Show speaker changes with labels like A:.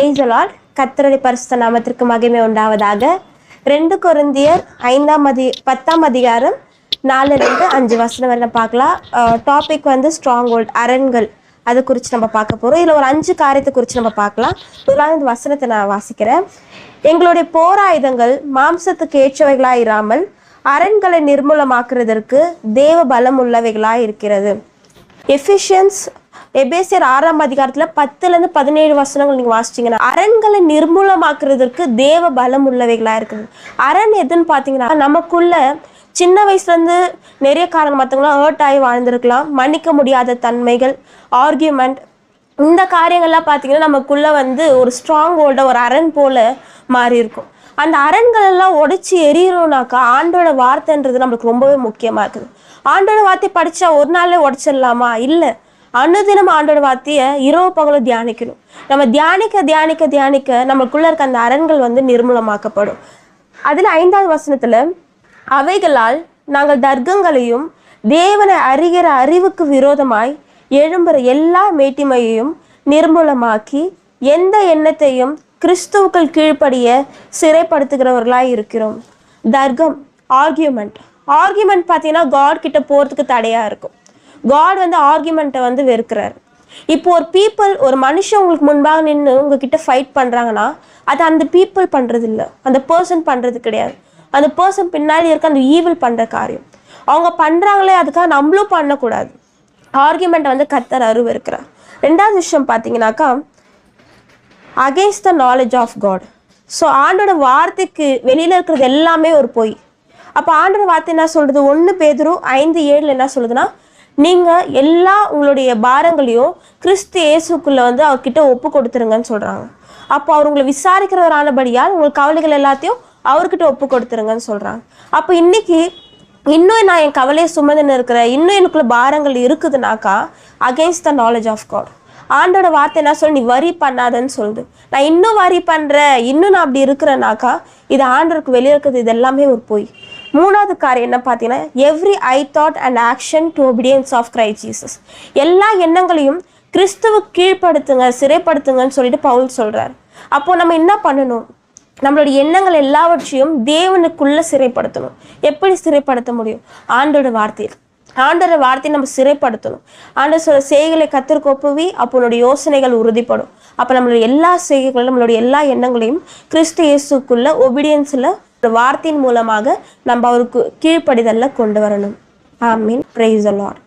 A: Praise the Lord. கர்த்தருடைய பரிசுத்த நாமத்திற்கு மகிமை உண்டாவதாக. 2 கொரிந்தியர் 10ஆம் அதிகாரம் 4-5 வசனம் வரை பார்க்கலாம். டாபிக் ஸ்ட்ராங் ஹோல்ட், அரண்கள். அது குறித்து நம்ம பார்க்க போகிறோம். இதில் ஒரு 5 காரியத்தை குறித்து நம்ம பார்க்கலாம். இந்த வசனத்தை நான் வாசிக்கிறேன். எங்களுடைய போராயுதங்கள் மாம்சத்துக்கு ஏற்றவைகளாக இராமல் அரண்களை நிர்மூலமாக்குறதற்கு தேவ பலம் உள்ளவைகளாக இருக்கிறது. எபேசியர் 6ஆம் அதிகாரத்தில் 10-17 வசனங்கள் நீங்கள் வாசிச்சிங்கன்னா, அரண்களை நிர்மூலமாக்குறதற்கு தேவ பலம் உள்ளவைகளாக இருக்குது. அரண் எதுன்னு பார்த்தீங்கன்னா, நமக்குள்ள சின்ன வயசுலேருந்து நிறைய காரணம் மற்றவங்களாம் ஹர்ட் ஆகி வாழ்ந்துருக்கலாம், மன்னிக்க முடியாத தன்மைகள், ஆர்கியூமெண்ட், இந்த காரியங்கள்லாம் பார்த்தீங்கன்னா நமக்குள்ளே ஒரு ஸ்ட்ராங் ஹோல்டை ஒரு அரண் போல் மாறி இருக்கும். அந்த அரண்கள் எல்லாம் உடைச்சி எரியணும்னாக்கா ஆண்டோட வார்த்தைன்றது நம்மளுக்கு ரொம்பவே முக்கியமாக இருக்குது. ஆண்டோட வார்த்தையை படித்தா ஒரு நாளே உடைச்சிடலாமா? இல்லை. அனுதினம் ஆண்டோட வார்த்தையை இரவு பகலும் தியானிக்கணும். நம்ம தியானிக்க தியானிக்க தியானிக்க நம்மளுக்குள்ள இருக்க அந்த அரண்கள் நிர்மூலமாக்கப்படும். அதில் 5ஆவது வசனத்தில், அவைகளால் நாங்கள் தர்க்கங்களையும் தேவனை அறிகிற அறிவுக்கு விரோதமாய் எழும்புற எல்லா மேட்டிமையையும் நிர்மூலமாக்கி எந்த எண்ணத்தையும் கிறிஸ்துவுக்கள் கீழ்ப்படிய சிறைப்படுத்துகிறவர்களாய் இருக்கிறோம். தர்க்கம், ஆர்கியூமெண்ட் பார்த்தீங்கன்னா காட் கிட்ட போகிறதுக்கு தடையாக இருக்கும். காட் ஆர்கியூமெண்ட்டை வெறுக்கிறார். இப்போ ஒரு மனுஷன் உங்களுக்கு முன்பாக நின்று உங்ககிட்ட ஃபைட் பண்ணுறாங்கன்னா, அது அந்த பீப்புள் பண்ணுறது இல்லை, அந்த பர்சன் பண்ணுறது கிடையாது. அந்த பர்சன் பின்னாடி இருக்க அந்த ஈவில் பண்ணுற காரியம் அவங்க பண்ணுறாங்களே, அதுக்காக நம்மளும் பண்ணக்கூடாது. ஆர்கியூமெண்ட்டை கர்த்தர் அருவருக்கிறார். 2வது விஷயம் பார்த்தீங்கன்னாக்கா, against the knowledge of God. So ஆண்டோட வார்த்தைக்கு வெளியில் இருக்கிறது எல்லாமே ஒரு பொய். அப்போ ஆண்டோட வார்த்தை என்ன சொல்கிறது? 1 பேதுரு 5:7 என்ன சொல்லுதுன்னா, நீங்கள் எல்லா உங்களுடைய பாரங்களையும் கிறிஸ்து இயேசுக்குள்ளே அவர்கிட்ட ஒப்பு கொடுத்துருங்கன்னு சொல்கிறாங்க. அப்போ அவர் உங்களை விசாரிக்கிறவரானபடியால் உங்கள் கவலைகள் எல்லாத்தையும் அவர்கிட்ட ஒப்பு கொடுத்துருங்கன்னு சொல்கிறாங்க. அப்போ இன்னும் நான் என் கவலையை சுமந்துன்னு இருக்கிறேன், இன்னும் எனக்குள்ள பாரங்கள் இருக்குதுனாக்கா, against the knowledge of God. ஆண்டோட வார்த்தை என்ன சொல்லி, நீ வரி பண்ணாதன்னு சொல்லுது. நான் இன்னும் வரி பண்ணுறேன், இன்னும் நான் அப்படி இருக்கிறேனாக்கா, இது ஆண்டவருக்கு வெளியே இருக்கிறது, இது எல்லாமே ஒரு பொய். 3வது காரியம் என்ன பார்த்தீங்கன்னா, every I thought and action to obedience of Christ Jesus. எல்லா எண்ணங்களையும் கிறிஸ்துவுக்கு கீழ்ப்படுத்துங்க, சிறைப்படுத்துங்கன்னு சொல்லிட்டு பவுல் சொல்கிறார். அப்போது நம்ம என்ன பண்ணணும்? நம்மளுடைய எண்ணங்கள் எல்லாவற்றையும் தேவனுக்குள்ளே சிறைப்படுத்தணும். எப்படி சிறைப்படுத்த முடியும்? ஆண்டோட வார்த்தையை நம்ம சிறைப்படுத்தணும். ஆண்டவர் சொல்ற செய்கைகளை கர்த்தருக்கு ஒப்புவி, அப்போ உன்னுடைய யோசனைகள் உறுதிப்படும். அப்போ நம்மளுடைய எல்லா செய்கைகளும், நம்மளுடைய எல்லா எண்ணங்களையும் கிறிஸ்து இயேசுக்குள்ள ஒபீடியன்ஸில் வார்த்தையின் மூலமாக நம்ம அவருக்கு கீழ்ப்படிதல்ல கொண்டு வரணும். ஆமீன். Praise the Lord.